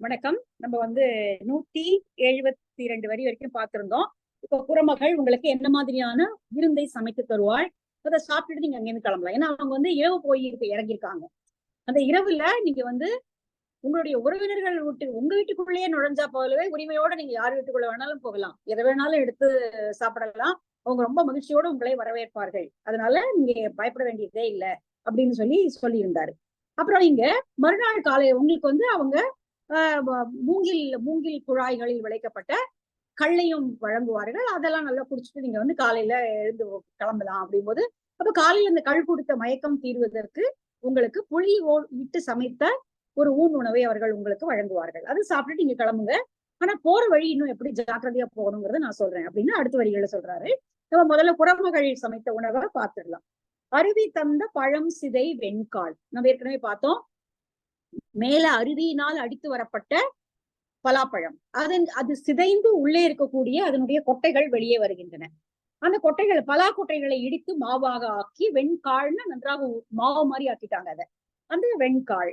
வணக்கம். நம்ம 172 வரி வரைக்கும் பார்த்திருந்தோம். இப்போ குறமகள் உங்களுக்கு என்ன மாதிரியான விருந்தை சமைத்து தருவாள், அதை சாப்பிட்டுட்டு நீங்க அங்கிருந்து கிளம்பலாம். ஏன்னா அவங்க இரவு போய் இறங்கியிருக்காங்க. அந்த இரவுல நீங்க உங்களுடைய உறவினர்கள் வீட்டு உங்க வீட்டுக்குள்ளேயே நுழைஞ்சா போலவே உரிமையோட நீங்க யார் வீட்டுக்குள்ள வேணாலும் போகலாம், எதை வேணாலும் எடுத்து சாப்பிடலாம். அவங்க ரொம்ப மகிழ்ச்சியோட உங்களை வரவேற்பார்கள். அதனால நீங்க பயப்பட வேண்டியதே இல்லை அப்படின்னு சொல்லி இருந்தாரு. அப்புறம் இங்க மறுநாள் காலை உங்களுக்கு அவங்க மூங்கில் குழாய்களில் விளைக்கப்பட்ட கள்ளையும் வழங்குவார்கள். அதெல்லாம் நல்லா குடிச்சிட்டு நீங்க காலையில எழுந்து கிளம்பலாம் அப்படிங்கும்போது, அப்ப காலையில அந்த கள் குடித்த மயக்கம் தீர்வதற்கு உங்களுக்கு புளி விட்டு சமைத்த ஒரு ஊன் உணவை அவர்கள் உங்களுக்கு வழங்குவார்கள். அது சாப்பிட்டுட்டு நீங்க கிளம்புங்க. ஆனா போற வழி இன்னும் எப்படி ஜாக்கிரதையா போகணுங்கிறத நான் சொல்றேன் அப்படின்னு அடுத்த வரிகளை சொல்றாரு. நம்ம முதல்ல குறமகள் சமைத்த உணவை பார்த்துடலாம். அருவி தந்த பழம் சிதை வெண்கால் நம்ம ஏற்கனவே பார்த்தோம். மேல அருவியினால் அடித்து வரப்பட்ட பலாப்பழம், அது சிதைந்து உள்ளே இருக்கக்கூடிய அதனுடைய கொட்டைகள் வெளியே வருகின்றன. அந்த பலா கொட்டைகளை இடித்து மாவாக ஆக்கி வெண்கால்னு நன்றாக மாவு மாதிரி ஆக்கிட்டாங்க. அந்த வெண்கால்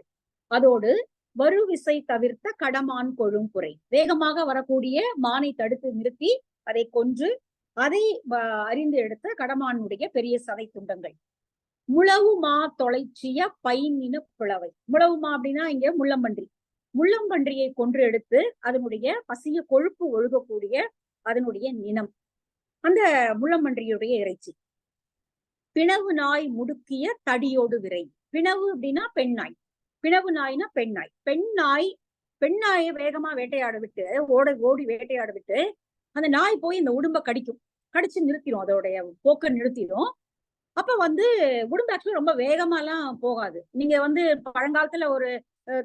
அதோடு வருவிசை தவிர்த்த கடமான் கொழும்புரை, வேகமாக வரக்கூடிய மானை தடுத்து நிறுத்தி அதை கொன்று அதை அறிந்து எடுத்த கடமானுடைய பெரிய சதை துண்டங்கள். முழவுமா தொலைச்சிய பைனின பிளவை. முழவுமா அப்படின்னா இங்க முள்ளம்பன்றியை கொன்று எடுத்து அதனுடைய பசிய கொழுப்பு ஒழுகக்கூடிய அதனுடைய நினம், அந்த முள்ளம்பன்றியுடைய இறைச்சி. பிணவு நாய் முடுக்கிய தடியோடு விரை. பிணவு அப்படின்னா பெண்ணாய், பிணவு நாய்னா பெண்ணாய். பெண்ணாயை வேகமா வேட்டையாட விட்டு ஓடி வேட்டையாட விட்டு அந்த நாய் போய் இந்த உடும்ப கடிச்சு நிறுத்திடும், அதோடைய போக்க நிறுத்திடும். அப்ப உடம்பு ஆக்சுவலி ரொம்ப வேகமாலாம் போகாது. நீங்க பழங்காலத்துல ஒரு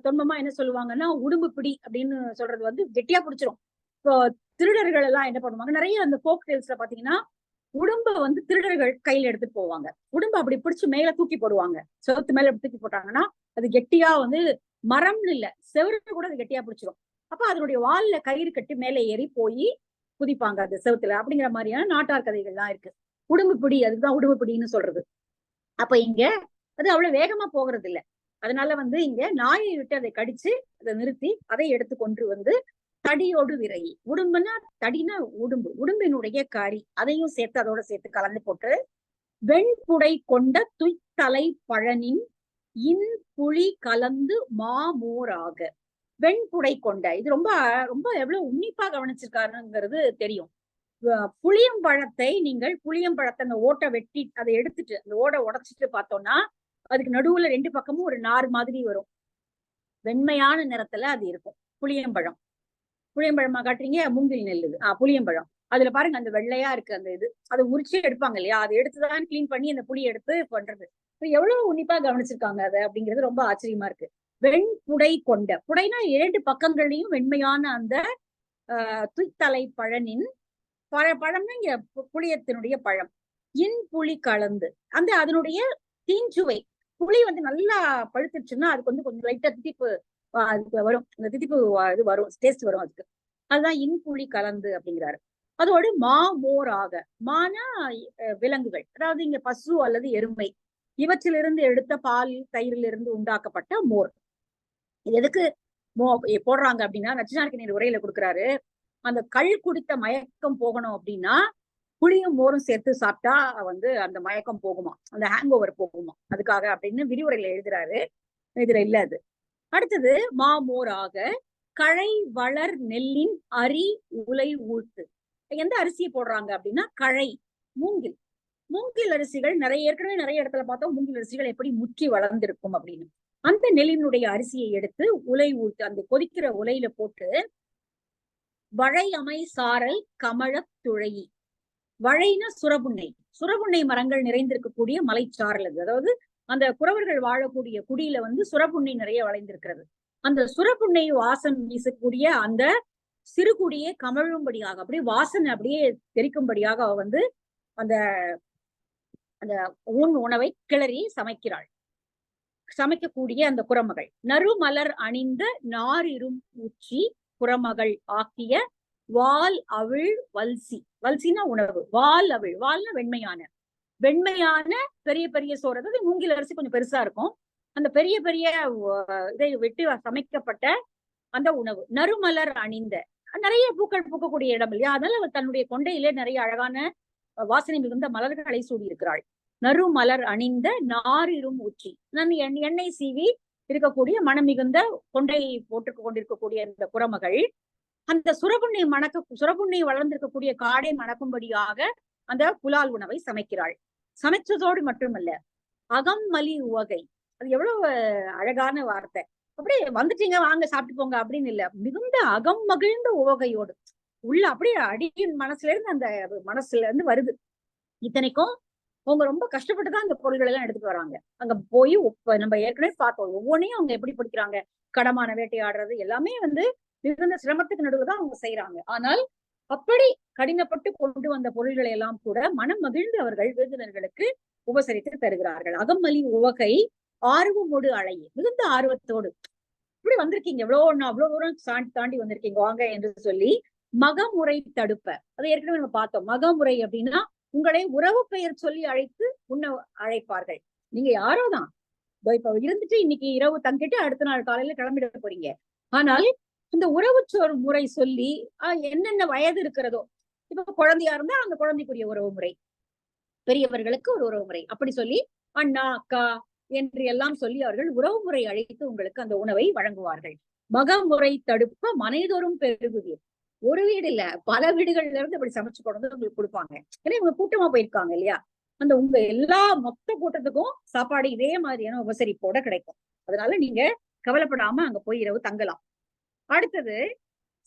தொன்மமா என்ன சொல்லுவாங்கன்னா, உடும்பு பிடி அப்படின்னு சொல்றது கெட்டியா பிடிச்சிரும். இப்போ திருடர்கள் எல்லாம் என்ன பண்ணுவாங்க, நிறைய அந்த ஃபோக் டேல்ஸ்ல பாத்தீங்கன்னா உடும்ப திருடர்கள் கையில எடுத்துட்டு போவாங்க. உடும்ப அப்படி பிடிச்சு மேல தூக்கி போடுவாங்க. செவத்து மேல தூக்கி போட்டாங்கன்னா அது கெட்டியா மரம்னு இல்ல, செவரு கூட அது கெட்டியா பிடிச்சிரும். அப்ப அதனுடைய வால்ல கயிறு கட்டி மேலே ஏறி போய் குதிப்பாங்க அந்த செவத்துல. அப்படிங்கிற மாதிரியான நாட்டார் கதைகள்லாம் இருக்கு. உடும்பு பிடி, அதுதான் உடும்பு பிடின்னு சொல்றது. அப்ப இங்க அது அவ்வளவு வேகமா போகிறது இல்லை. அதனால இங்க நாயை விட்டு அதை கடிச்சு அதை நிறுத்தி அதை எடுத்து கொண்டு தடியோடு விரை. உடும்புன்னா தடினா உடும்பினுடைய கறி, அதையும் சேர்த்து அதோட சேர்த்து கலந்து போட்டு வெண்புடை கொண்ட துய்த்தலை பழனின் இன் புளி கலந்து மாமோராக. வெண்புடை கொண்ட, இது ரொம்ப ரொம்ப எவ்வளவு உன்னிப்பா கவனிச்சிருக்காருங்கிறது தெரியும். புளியம்பழத்தை நீங்கள் புளியம்பழத்தை அந்த ஓட்டை வெட்டி அதை எடுத்துட்டு அந்த ஓடை உடைச்சிட்டு பார்த்தோம்னா அதுக்கு நடுவுல 2 பக்கமும் ஒரு நார் மாதிரி வரும். வெண்மையான நிறத்துல அது இருக்கும். புளியம்பழமா காட்டுறீங்க, மூங்கில் நெல் புளியம்பழம். அதுல பாருங்க அந்த வெள்ளையா இருக்கு அந்த இது, அதை உரிச்சு எடுப்பாங்க இல்லையா, அதை எடுத்துதான் கிளீன் பண்ணி அந்த புளி எடுத்து பண்றது. எவ்வளவு உன்னிப்பா கவனிச்சிருக்காங்க அதை அப்படிங்கிறது ரொம்ப ஆச்சரியமா இருக்கு. வெண்புடை கொண்ட, புடைனா 2 பக்கங்களையும் வெண்மையான அந்த துய்த்தலை பழனின் பழம்னா இங்க புளியத்தினுடைய பழம். இன் புளி கலந்து அந்த அதனுடைய தீஞ்சுவை. புளி நல்லா பழுத்துச்சுன்னா அதுக்கு கொஞ்சம் லைட்டா தித்திப்பு அதுக்கு வரும், அந்த தித்திப்பு இது வரும், டேஸ்ட் வரும் அதுக்கு. அதுதான் இன் புளி கலந்து அப்படிங்கிறாரு. அதோடு மோராக, மானா விலங்குகள், அதாவது இங்க பசு அல்லது எருமை, இவற்றிலிருந்து எடுத்த பால் தயிரிலிருந்து உண்டாக்கப்பட்ட மோர். இது எதுக்கு போடுறாங்க அப்படின்னா, நச்சினார்க்கினியர் உரையில கொடுக்குறாரு, அந்த கள் குடித்த மயக்கம் போகணும் அப்படின்னா புளியும் மோரும் சேர்த்து சாப்பிட்டா அந்த மயக்கம் போகுமா, அந்த ஹேங் ஓவர் போகுமா, அதுக்காக அப்படின்னு விரிவுரையில எழுதுறாரு. இதுல இல்ல அது. அடுத்தது மாமோராக களை வளர் நெல்லின் அரி உலை ஊழ்த்து. எந்த அரிசியை போடுறாங்க அப்படின்னா களை, மூங்கில் அரிசிகள் ஏற்கனவே நிறைய இடத்துல பார்த்தோம் மூங்கில் அரிசிகள் எப்படி முற்றி வளர்ந்திருக்கும் அப்படின்னு. அந்த நெல்லினுடைய அரிசியை எடுத்து உலை ஊழ்த்து, அந்த கொதிக்கிற உலையில போட்டு வழை அமை சாரல் கமழ துழையி. வழைனா சுரபுன்னை மரங்கள் நிறைந்திருக்கக்கூடிய மலைச்சாரல் அது. அதாவது அந்த குறவர்கள் வாழக்கூடிய குடியில சுரபுன்னை நிறைய வளைந்திருக்கிறது. அந்த சுரபுன்னை வாசம் வீசக்கூடிய அந்த சிறுகுடியை கமழும்படியாக, அப்படியே வாசனை அப்படியே தெரிக்கும்படியாக அந்த அந்த உணவை கிளறி சமைக்கக்கூடிய அந்த குறமகள். நறுமலர் அணிந்த நாரிரும் உச்சி குறமகள் ஆக்கிய வால் அவிழ் வல்சினா உணவு, வால் அவிழ், வால்னா வெண்மையான பெரிய பெரிய சோறு. அதாவது மூங்கில் அரிசி கொஞ்சம் பெருசா இருக்கும். அந்த பெரிய பெரிய இதை வெட்டி சமைக்கப்பட்ட அந்த உணவு. நறுமலர் அணிந்த, நிறைய பூக்கள் பூக்கக்கூடிய இடம் இல்லையா, அதனால அவர் தன்னுடைய கொண்டையிலே நிறைய அழகான வாசனை மிகுந்த மலர்களை சூடியிருக்கிறாள். நறுமலர் அணிந்த நாரிரும் உச்சி, எண்ணெய் சீவி இருக்கக்கூடிய மனம் மிகுந்த கொண்டை போட்டு கொண்டிருக்கக்கூடிய இந்த குரமகள் அந்த சுரபுண்ணை வளர்ந்திருக்கக்கூடிய காடை மணக்கும்படியாக அந்த புலால் உணவை சமைக்கிறாள். சமைச்சதோடு மட்டுமல்ல, அகம்மலி உவகை, அது எவ்வளவு அழகான வார்த்தை. அப்படியே வந்துட்டீங்க வாங்க சாப்பிட்டு போங்க அப்படின்னு இல்ல, மிகுந்த அகம் மகிழ்ந்த உவகையோடு உள்ள அப்படியே அடியின் மனசுல இருந்து வருது. இத்தனைக்கும் அவங்க ரொம்ப கஷ்டப்பட்டுதான் இந்த பொருள்கள் எல்லாம் எடுத்துட்டு வராங்க. அங்க போய் நம்ம ஏற்கனவே பார்த்தோம், ஒவ்வொன்றையும் அவங்க எப்படி படிக்கிறாங்க, கடமான வேட்டையாடுறது எல்லாமே மிகுந்த சிரமத்துக்கு நடுவுதான் அவங்க செய்யறாங்க. ஆனால் அப்படி கடினப்பட்டு கொண்டு வந்த பொருள்களை எல்லாம் கூட மனம் மகிழ்ந்து அவர்கள் விருந்தினர்களுக்கு உபசரித்து தருகிறார்கள். அகம்மலி உவகை ஆர்வமோடு அழைய, மிகுந்த ஆர்வத்தோடு இப்படி வந்திருக்கீங்க, அவ்வளவு தூரம் தாண்டி வந்திருக்கீங்க வாங்க என்று சொல்லி மகமுறை தடுப்ப. அதை ஏற்கனவே நம்ம பார்த்தோம். மகமுறை அப்படின்னா உங்களை உறவு பெயர் சொல்லி அழைத்து உன்ன அழைப்பார்கள். நீங்க யாரோதான் இப்ப இருந்துட்டு இன்னைக்கு இரவு தங்கிட்டு அடுத்த நாள் காலையில கிளம்பிட போறீங்க. ஆனால் இந்த உறவு முறை சொல்லி என்னென்ன வயது இருக்கிறதோ, இப்ப குழந்தையா இருந்தா அந்த குழந்தைக்குரிய உறவு முறை, பெரியவர்களுக்கு ஒரு உறவு முறை, அப்படி சொல்லி அண்ணா அக்கா என்று எல்லாம் சொல்லி அவர்கள் உறவு முறை அழைத்து உங்களுக்கு அந்த உணவை வழங்குவார்கள். மகமுறை தடுப்ப மனைதோறும் பெருகுவீர். ஒரு வீடு இல்ல, பல வீடுகள்ல இருந்து இப்படி சமைச்சு கொண்டு வந்து உங்களுக்கு கொடுப்பாங்க. ஏன்னா இவங்க கூட்டமா போயிருக்காங்க இல்லையா, அந்த உங்க எல்லா மொத்த கூட்டத்துக்கும் சாப்பாடு இதே மாதிரியான உபசரிப்போட கிடைக்கும். அதனால நீங்க கவலைப்படாம அங்க போய் இரவு தங்கலாம். அடுத்தது,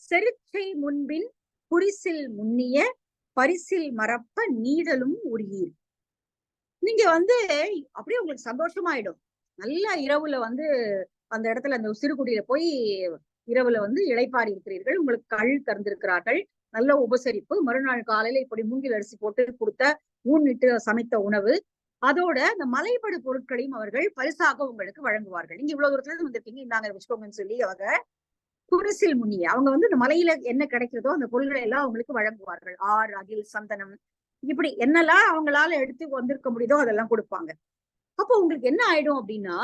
செருச்சை முன்பின் குறிசில் முன்னிய பரிசில் மறப்ப நீடலும் உரியீர். நீங்க அப்படியே உங்களுக்கு சந்தோஷமாயிடும். நல்லா இரவுல அந்த இடத்துல அந்த சிறுகுடியில போய் இரவுல இளைப்பாரி இருக்கிறீர்கள், உங்களுக்கு கள் தந்திருக்கிறார்கள், நல்ல உபசரிப்பு. மறுநாள் காலையில இப்படி மூங்கில் அரிசி போட்டு கொடுத்த ஊன்னிட்டு சமைத்த உணவு, அதோட இந்த மலைப்படு பொருட்களையும் அவர்கள் பரிசாக உங்களுக்கு வழங்குவார்கள். நீங்க இவ்வளவு தூரத்துல இருந்து வந்திருக்கீங்க, இந்தாங்க வச்சுக்கோங்கன்னு சொல்லி அவங்க குரிசில் முனிய, அவங்க இந்த மலையில என்ன கிடைக்கிறதோ அந்த பொருள்களை எல்லாம் அவங்களுக்கு வழங்குவார்கள். ஆர், அகில், சந்தனம், இப்படி என்னெல்லாம் அவங்களால எடுத்து வந்திருக்க முடியுதோ அதெல்லாம் கொடுப்பாங்க. அப்போ உங்களுக்கு என்ன ஆயிடும் அப்படின்னா,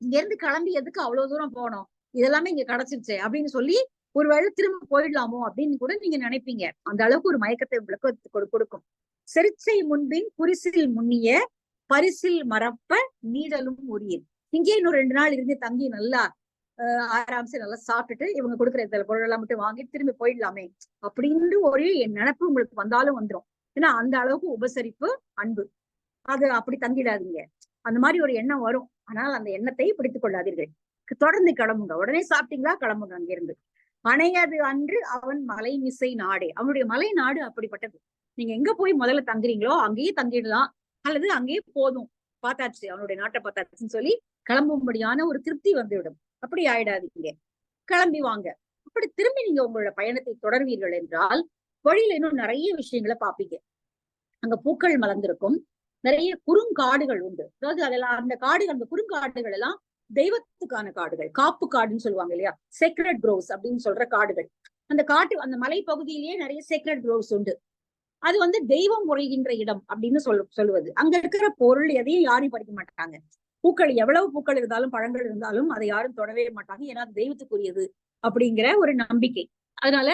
இங்க இருந்து கிளம்பியதுக்கு அவ்வளவு தூரம் போனோம், இதெல்லாமே இங்க கிடைச்சிருச்சு அப்படின்னு சொல்லி ஒருவேளை திரும்ப போயிடலாமோ அப்படின்னு கூட நீங்க நினைப்பீங்க. அந்த அளவுக்கு ஒரு மயக்கத்தை உங்களுக்கு கொடுக்கும். செருச்சை முன்பின் குறிசில் முன்னிய பரிசில் மறப்ப நீடலும் உரியன். இங்கே இன்னும் 2 நாள் இருந்து தங்கி நல்லா ஆராம்சு நல்லா சாப்பிட்டுட்டு இவங்க கொடுக்குற இந்த பொருளெல்லாம் மட்டும் வாங்கி திரும்பி போயிடலாமே அப்படின்னு ஒரு நினைப்பு உங்களுக்கு வந்தாலும் வந்துடும். ஏன்னா அந்த அளவுக்கு உபசரிப்பு, அன்பு. அது அப்படி தங்கிடாதீங்க, அந்த மாதிரி ஒரு எண்ணம் வரும். ஆனால் அந்த எண்ணத்தை பிடித்துக் கொள்ளாதீர்கள், தொடர்ந்து கிளம்புங்க. உடனே சாப்பிட்டீங்களா கிளம்புங்க அங்கிருந்து. அணையாது அன்று அவன் மலை மிசை நாடே, அவனுடைய மலை நாடு அப்படிப்பட்டது. நீங்க எங்க போய் முதல்ல தங்குறீங்களோ அங்கேயே தங்கிடலாம், அல்லது அங்கேயே போதும், பார்த்தாச்சு அவனுடைய நாட்டை பார்த்தாச்சுன்னு சொல்லி கிளம்பும்படியான ஒரு திருப்தி வந்துவிடும். அப்படி ஆயிடாதீங்க, கிளம்பி வாங்க. அப்படி திரும்பி நீங்க உங்களோட பயணத்தை தொடர்வீர்கள் என்றால் வழியில இன்னும் நிறைய விஷயங்களை பார்ப்பீங்க. அங்க பூக்கள் மலர்ந்திருக்கும், நிறைய குறுங்காடுகள் உண்டு. அதாவது அதெல்லாம் அந்த காடுகள், அந்த குறுங்காடுகள் எல்லாம் தெய்வத்துக்கான காடுகள், காப்பு காடுன்னு சொல்லுவாங்க இல்லையா, சேக்ரெட் க்ரோவ்ஸ் அப்படின்னு சொல்ற காடுகள். அந்த அந்த மலை பகுதியிலேயே நிறைய சேக்ரெட் க்ரோவ்ஸ் உண்டு. அது தெய்வம் உரைகின்ற இடம் அப்படின்னு சொல்லுவது. அங்க இருக்கிற பொருள் எதையும் யாரும் படிக்க மாட்டாங்க. பூக்கள் எவ்வளவு பூக்கள் இருந்தாலும் பழங்கள் இருந்தாலும் அதை யாரும் தொடவே மாட்டாங்க, ஏன்னா அது தெய்வத்துக்குரியது அப்படிங்கிற ஒரு நம்பிக்கை. அதனால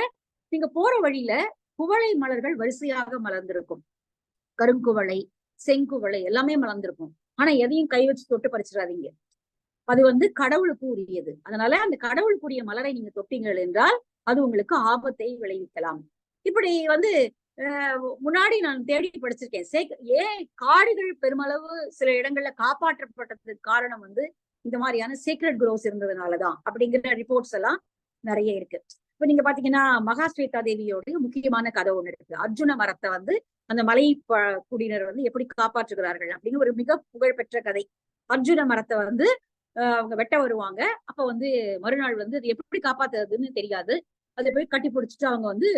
நீங்க போற வழியில குவளை மலர்கள் வரிசையாக மலர்ந்திருக்கும். கருங்குவளை, செங்குவளை எல்லாமே மலர்ந்திருக்கும். ஆனா எதையும் கை வச்சு தொட்டு பறிச்சிடாதீங்க, அது கடவுளுக்கு உரியது. அதனால அந்த கடவுளுக்குரிய மலரை நீங்க தொட்டீங்கள் என்றால் அது உங்களுக்கு ஆபத்தை விளைவிக்கலாம். இப்படி முன்னாடி நான் தேடி படிச்சிருக்கேன். ஏன் காடுகள் பெருமளவு சில இடங்கள்ல காப்பாற்றப்பட்டதுக்கு காரணம் இந்த மாதிரியான சீக்ரெட் குரோவ்ஸ் இருந்ததுனாலதான் அப்படிங்கிற ரிப்போர்ட்ஸ் எல்லாம் நிறைய இருக்கு. இப்ப நீங்க பாத்தீங்கன்னா மகாஸ்வேதா தேவியோடைய முக்கியமான கதை ஒண்ணு இருக்கு. அர்ஜுன மரத்தை அந்த மலை குடியினர் எப்படி காப்பாற்றுகிறார்கள் அப்படின்னு ஒரு மிக புகழ்பெற்ற கதை. அர்ஜுன மரத்தை அவங்க வெட்ட வருவாங்க. அப்ப மறுநாள் அது எப்படி காப்பாத்துறதுன்னு தெரியாது, அதை போய் கட்டி பிடிச்சிட்டு அவங்க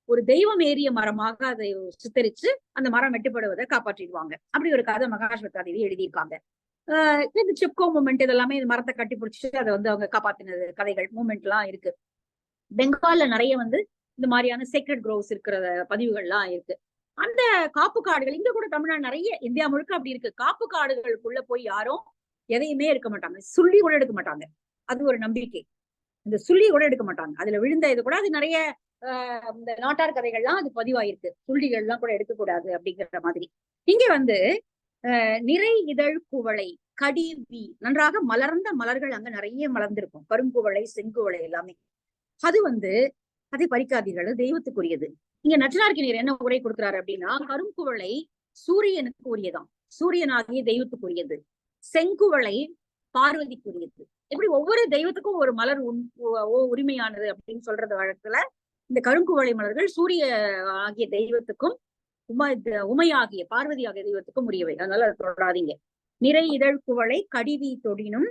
ஒரு தெய்வம் ஏறிய மரமாக அதை சித்தரிச்சு அந்த மரம் வெட்டுப்படுவதை காப்பாற்றிடுவாங்க. அப்படி ஒரு கதை மகாஸ்வேதா தேவி எழுதியிருக்காங்க. இந்த சிப்கோ மூமெண்ட் இதெல்லாமே இந்த மரத்தை கட்டி பிடிச்சிட்டு அதை அவங்க காப்பாத்தினது கதைகள் மூமெண்ட் எல்லாம் இருக்கு. பெங்கால்ல நிறைய இந்த மாதிரியான சீக்ரெட் க்ரோவ்ஸ் இருக்கிற பதிவுகள்லாம் இருக்கு. அந்த காப்பு காடுகள் இங்க கூட தமிழ்நாடு நிறைய, இந்தியா முழுக்க அப்படி இருக்கு. காப்பு காடுகளுக்குள்ள போய் யாரும் எதையுமே எடுக்க மாட்டாங்க, சுள்ளி கூட எடுக்க மாட்டாங்க. அது ஒரு நம்பிக்கை. இந்த சுள்ளி கூட எடுக்க மாட்டாங்க. அதுல விழுந்த இது கூட அது நிறைய இந்த நாட்டார் கதைகள்லாம் அது பதிவாயிருக்கு. சுள்ளிகள் எல்லாம் கூட எடுக்கக்கூடாது அப்படிங்கிற மாதிரி. இங்க வந்து நிறை இதழ் குவளை கடிவி நன்றாக மலர்ந்த மலர்கள் அங்க நிறைய மலர்ந்திருக்கும். கருங்குவளை செங்குவளை எல்லாமே. அது வந்து அதை பறிக்காதீர்கள், தெய்வத்துக்குரியது. இங்க நச்சினார்க்கினியர் என்ன உரை கொடுக்கிறாரு அப்படின்னா, கருங்குவளை சூரியனுக்கு உரியதான், சூரியனாகிய தெய்வத்துக்குரியது. செங்குவளை பார்வதிக்குரியது. இப்படி ஒவ்வொரு தெய்வத்துக்கும் ஒரு மலர் உரிமையானது அப்படின்னு சொல்றது வழக்குல இந்த கருங்குவளை மலர்கள் சூரிய ஆகிய தெய்வத்துக்கும் உமையாகிய பார்வதி ஆகிய தெய்வத்துக்கும் உரியவை. அதனால அதை தொடாதீங்க. நிறை இதழ் குவளை கடிவி தொடினும்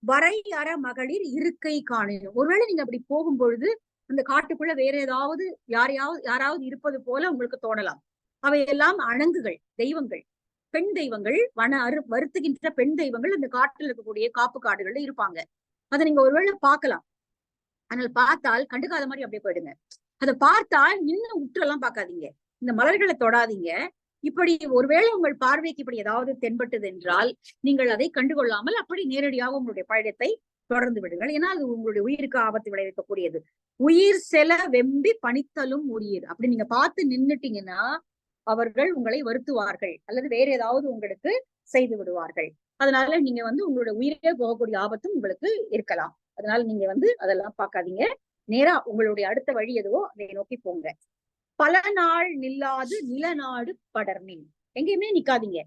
வரை அற மகளிர் இருக்கை காணினும். ஒருவேளை நீங்க அப்படி போகும் பொழுது அந்த காட்டுக்குள்ள வேற ஏதாவது யாராவது இருப்பது போல உங்களுக்கு தோணலாம். அவையெல்லாம் அணங்குகள், தெய்வங்கள், பெண் தெய்வங்கள், வருத்துகின்ற பெண் தெய்வங்கள் அந்த காட்டில் இருக்கக்கூடிய காப்பு காடுகள்ல இருப்பாங்க. அதை நீங்க ஒருவேளை பார்க்கலாம். ஆனால் பார்த்தால் கண்டுக்காத மாதிரி அப்படியே போயிடுங்க. அதை பார்த்தால் இன்னும் உற்றெல்லாம் பார்க்காதீங்க, இந்த மலர்களை தொடாதீங்க. இப்படி ஒருவேளை உங்கள் பார்வைக்கு இப்படி ஏதாவது தென்பட்டது என்றால் நீங்கள் அதை கண்டுகொள்ளாமல் அப்படி நேரடியாக உங்களுடைய பயணத்தை தொடர்ந்து விடுங்கள். ஏன்னா அது உங்களுடைய உயிருக்கு ஆபத்து விளைவிக்கக்கூடியது. உயிர் செல வெம்பி பணித்தலும் உயிர் அப்படி நீங்க பார்த்து நின்னுட்டீங்கன்னா அவர்கள் உங்களை வருத்துவார்கள் அல்லது வேற ஏதாவது உங்களுக்கு செய்து விடுவார்கள். அதனால நீங்க வந்து உங்களுடைய உயிரே போகக்கூடிய ஆபத்தும் உங்களுக்கு இருக்கலாம். அதனால நீங்க வந்து அதெல்லாம் பார்க்காதீங்க. நேரா உங்களுடைய அடுத்த வழி எதுவோ அதை நோக்கி போங்க. பல நாள் நில்லாது நிலநாடு படர்மின். எங்கேயுமே நிக்காதீங்க.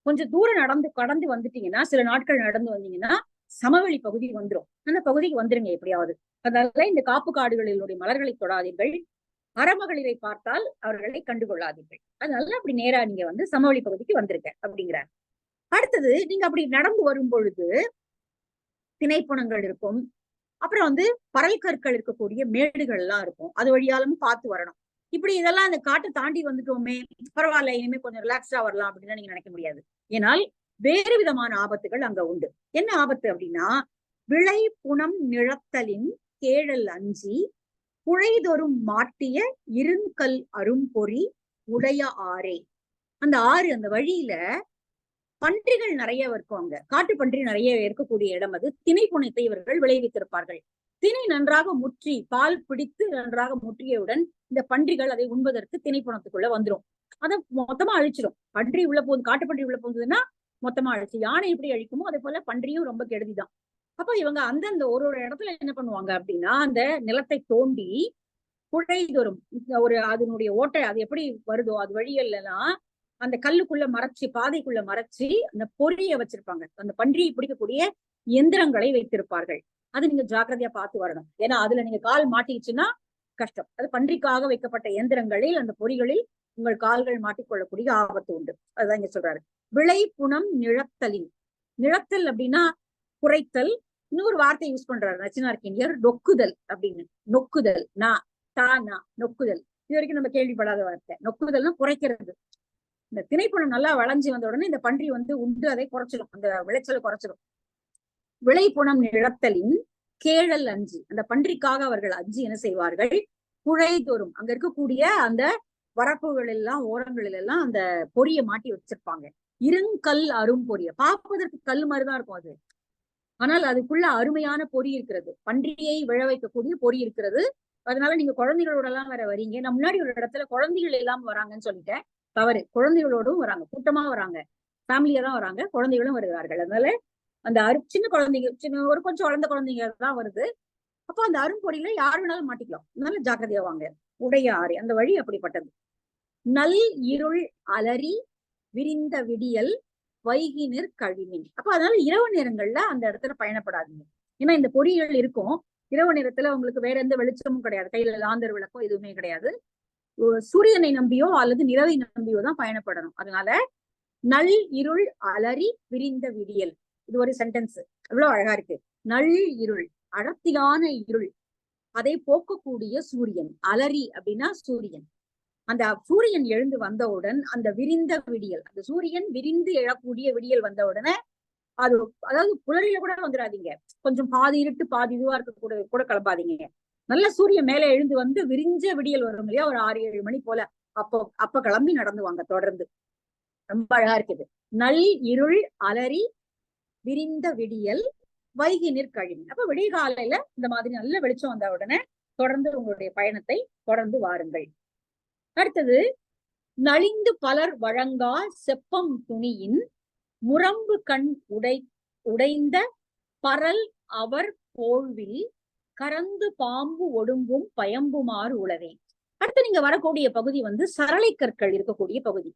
கொஞ்சம் தூரம் கடந்து வந்துட்டீங்கன்னா, சில நாட்கள் நடந்து வந்தீங்கன்னா சமவெளி பகுதி வந்துடும். அந்த பகுதிக்கு வந்துருங்க எப்படியாவது. அதனால இந்த காப்பு காடுகளிலுடைய மலர்களை தொடாதீர்கள். அறமகளிரை பார்த்தால் அவர்களை கண்டுகொள்ளாதீர்கள். அதனால அப்படி நேரா நீங்க வந்து சமவெளி பகுதிக்கு வந்திருக்க அப்படிங்கிறார். அடுத்தது நீங்க அப்படி நடந்து வரும் பொழுது திணைப்புணங்கள் இருக்கும். அப்புறம் வந்து பரல் கற்கள் இருக்கக்கூடிய மேடுகள் எல்லாம் இருக்கும். அது வழியாலும் பார்த்து வரணும். இப்படி இதெல்லாம் அந்த காட்டை தாண்டி வந்துட்டோமே, பரவாயில்ல இனிமே கொஞ்சம் ரிலாக்ஸ்டா வரலாம் அப்படின்னு நீங்க நினைக்க முடியாது. ஏனால் வேறு விதமான ஆபத்துகள் அங்க உண்டு. என்ன ஆபத்து அப்படின்னா, விளை புனம் நிழத்தலின் கேழல் அஞ்சி புழைதொரும் மாட்டிய இருங்கல் அரும்பொறி உடைய ஆறே. அந்த ஆறு, அந்த வழியில பன்றிகள் நிறைய இருக்கும். அங்க காட்டு பன்றி நிறைய இருக்கக்கூடிய இடம் அது. திணை புனத்தை இவர்கள் விளைவித்திருப்பார்கள். திணை நன்றாக முற்றி பால் பிடித்து நன்றாக முற்றியவுடன் இந்த பன்றிகள் அதை உண்பதற்கு திணைப்புணத்துக்குள்ள வந்துடும். அதை மொத்தமா அழிச்சிடும். பன்றி உள்ள போகுது, காட்டு பன்றி உள்ள போகுதுன்னா மொத்தமா அழிச்சு, யானை எப்படி அழிக்குமோ அதே போல பன்றியும் ரொம்ப கெடுதிதான். அப்ப இவங்க அந்தந்த ஒரு இடத்துல என்ன பண்ணுவாங்க அப்படின்னா, அந்த நிலத்தை தோண்டி புழைதொரும் அதனுடைய ஓட்டை அது எப்படி வருதோ அது வழியெல்லாம் அந்த கல்லுக்குள்ள மறைச்சு, பாதைக்குள்ள மறைச்சு அந்த பொறியை வச்சிருப்பாங்க. அந்த பன்றியை பிடிக்கக்கூடிய எந்திரங்களை வைத்திருப்பார்கள். அது நீங்க ஜாக்கிரதையா பார்த்து வரணும். ஏன்னா அதுல நீங்க கால் மாட்டிச்சுன்னா கஷ்டம். அது பன்றிக்காக வைக்கப்பட்ட இயந்திரங்களில் அந்த பொறிகளில் உங்கள் கால்கள் மாட்டிக்கொள்ளக்கூடிய ஆபத்து உண்டு. அதுதான் இங்க சொல்றாரு. விளை புனம் நிழத்தலின். நிழத்தல் அப்படின்னா குறைத்தல். இன்னொரு வார்த்தை யூஸ் பண்றாரு நச்சினார்க்கினியர், நொக்குதல் அப்படின்னு. நொக்குதல், நொக்குதல். இது வரைக்கும் நம்ம கேள்விப்படாத வார்த்தை. நொக்குதல்னா குறைக்கிறது. இந்த திணைப்புணம் நல்லா வளைஞ்சு வந்த உடனே இந்த பன்றி வந்து உண்டு அதை குறைச்சிடும், அந்த விளைச்சலை குறைச்சிடும். விளை புனம் நிழத்தலின் கேழல் அஞ்சி, அந்த பன்றிக்காக அவர்கள் அஞ்சி என்ன செய்வார்கள், புழைதொரும் அங்க இருக்கக்கூடிய அந்த வரப்புகள் எல்லாம் ஓரங்களில் எல்லாம் அந்த பொரிய மாட்டி வச்சிருப்பாங்க. இருங்கல் அரும்பொரிய, பார்ப்பதற்கு கல் மாதிரிதான் இருக்கும் அது, ஆனால் அதுக்குள்ள அருமையான பொறி இருக்கிறது. பன்றியை விழ வைக்கக்கூடிய பொறி இருக்கிறது. அதனால நீங்க குழந்தைகளோட எல்லாம் வேற வரீங்க. நான் முன்னாடி ஒரு இடத்துல குழந்தைகள் எல்லாம் வராங்கன்னு சொல்லிட்டேன், தவறு. குழந்தைகளோடும் வராங்க, கூட்டமா வராங்க, ஃபேமிலியா தான் வராங்க, குழந்தைகளும் வருகிறார்கள். அதனால அந்த சின்ன குழந்தைங்க, ஒரு கொஞ்சம் வளர்ந்த குழந்தைங்க தான் வருது. அப்ப அந்த அரும்பொறியில யாரு வேணாலும் மாட்டிக்கலாம். அதனால ஜாக்கிரதையா வாங்க. உடைய ஆறு, அந்த வழி அப்படிப்பட்டது. நல் இருள் அலறி விரிந்த விடியல் வைகினிர் கழிமின். அப்ப அதனால இரவு நேரங்கள்ல அந்த இடத்துல பயணப்படாதீங்க. ஏன்னா இந்த பொறிகள் இருக்கும். இரவு நேரத்துல உங்களுக்கு வேற எந்த வெளிச்சமும் கிடையாது, கையில லாந்தர் விளக்கோ எதுவுமே கிடையாது. சூரியனை நம்பியோ அல்லது நிலவை நம்பியோ தான் பயணப்படணும். அதனால நல் இருள் அலறி விரிந்த விடியல், இது ஒரு சென்டென்ஸ், எவ்வளவு அழகா இருக்கு. நல் இருள், அடர்த்தியான இருள், அதை போக்கக்கூடிய சூரியன். அலறி அப்படின்னா சூரியன். அந்த சூரியன் எழுந்து வந்தவுடன் அந்த விரிந்த விடியல், அந்த சூரியன் விரிந்து எழக்கூடிய விடியல் வந்த உடனே அது, அதாவது புலரில கூட வந்துடாதீங்க, கொஞ்சம் பாதி இருட்டு பாதி இதுவா இருக்க கூட கிளம்பாதீங்க. நல்ல சூரியன் மேல எழுந்து வந்து விரிஞ்ச விடியல் வரும் இல்லையா, ஒரு 6-7 மணி போல, அப்ப கிளம்பி நடந்துவாங்க தொடர்ந்து. ரொம்ப அழகா இருக்குது. நல் இருள் அலறி விரிந்த விடியல் வைகை நீர் கழிவு. அப்ப விடிய காலையில இந்த மாதிரி நல்ல வெளிச்சம் வந்த உடனே தொடர்ந்து உங்களுடைய பயணத்தை தொடர்ந்து வாருங்கள். அடுத்தது, நலிந்து பலர் வழங்கா செப்பம் துணியின் முரம்பு கண் உடைந்த பரல் அவர் போழ்வில் கரந்து பாம்பு ஒடுங்கும் பயம்புமாறு உளவே. அடுத்து நீங்க வரக்கூடிய பகுதி வந்து சரளை கற்கள் இருக்கக்கூடிய பகுதி.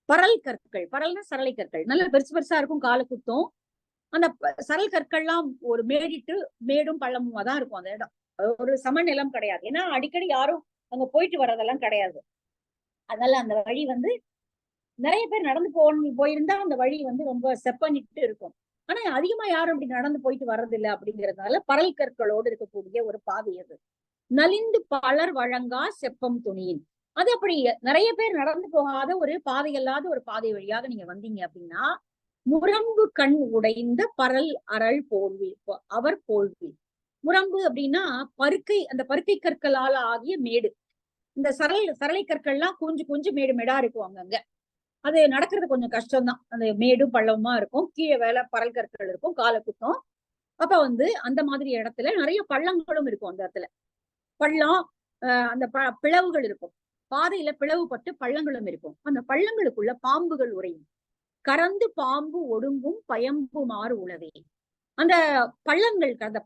பரல் கற்கள், பரல்னா சரளை கற்கள், நல்ல பெருசு பெருசா இருக்கும், கால குத்தும். அந்த சரல் கற்கள்லாம் ஒரு மேடும் பள்ளமுமா தான் இருக்கும் அந்த இடம். ஒரு சமநிலம் கிடையாது. ஏன்னா அடிக்கடி யாரும் அங்க போயிட்டு வர்றதெல்லாம் கிடையாது. அதனால அந்த வழி வந்து நிறைய பேர் நடந்து போயிருந்தா அந்த வழி வந்து ரொம்ப செப்பனிட்டு இருக்கும். ஆனா அதிகமா யாரும் அப்படி நடந்து போயிட்டு வர்றதில்லை. அப்படிங்கறதுனால பரல் கற்களோடு இருக்கக்கூடிய ஒரு பாதை அது. நலிந்து பலர் வழங்கா செப்பம் துணியின், அது அப்படி நிறைய பேர் நடந்து போகாத ஒரு பாதை அல்லாத ஒரு பாதை வழியாக நீங்க வந்தீங்க அப்படின்னா, முரம்பு கண் உடைந்த பரல் அரள் போல்வி அவர் போல்வி. முரம்பு அப்படின்னா பருக்கை, அந்த பருக்கை கற்களால் ஆகிய மேடு. இந்த சரளை கற்கள்லாம் கொஞ்சம் மேடு மேடா இருக்கும் அங்கங்க. அது நடக்கிறது கொஞ்சம் கஷ்டம்தான். அந்த மேடும் பள்ளமா இருக்கும், கீழே வேலை பரல் கற்கள் இருக்கும், கால குத்தம். அப்ப வந்து அந்த மாதிரி இடத்துல நிறைய பள்ளங்களும் இருக்கும். அந்த இடத்துல பள்ளம், அந்த பிளவுகள் இருக்கும். பாதையில பிளவுபட்டு பள்ளங்களும் இருக்கும். அந்த பள்ளங்களுக்குள்ள பாம்புகள் உறையும். கறந்து பாம்பு ஒடுங்கும் பயம்புமாறு உளவே. அந்த பள்ளங்கள், அந்த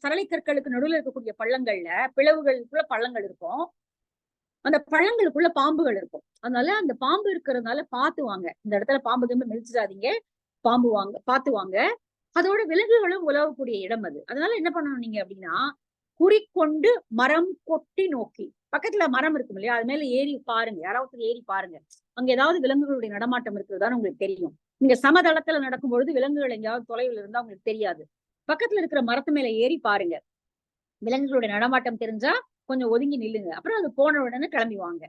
சரளை கற்களுக்கு நடுவில் இருக்கக்கூடிய பள்ளங்கள்ல பிளவுகளுக்குள்ள பள்ளங்கள் இருக்கும். அந்த பழங்களுக்குள்ள பாம்புகள் இருக்கும். அதனால அந்த பாம்பு இருக்கிறதுனால பாத்துவாங்க. இந்த இடத்துல பாம்பு திரும்ப மிதிச்சிடாதீங்க, பாம்பு பாத்துவாங்க. அதோட விலங்குகளும் உலவக்கூடிய இடம் அது. அதனால என்ன பண்ணணும் நீங்க அப்படின்னா, குறிக்கொண்டு மரம் கொட்டி நோக்கி, பக்கத்துல மரம் இருக்கும் இல்லையா, அது மேல ஏறி பாருங்க, யாராவது ஏறி பாருங்க. அங்க ஏதாவது விலங்குகளுடைய நடமாட்டம் இருக்கிறதான்னு உங்களுக்கு தெரியும். நீங்க சமதளத்துல நடக்கும்பொழுது விலங்குகள் எங்கேயாவது தொலைவில் இருந்தா உங்களுக்கு தெரியாது. பக்கத்துல இருக்கிற மரத்து மேல ஏறி பாருங்க. விலங்குகளுடைய நடமாட்டம் தெரிஞ்சா கொஞ்சம் ஒதுங்கி நில்லுங்க. அப்புறம் அது போன உடனே கிளம்பி வாங்க.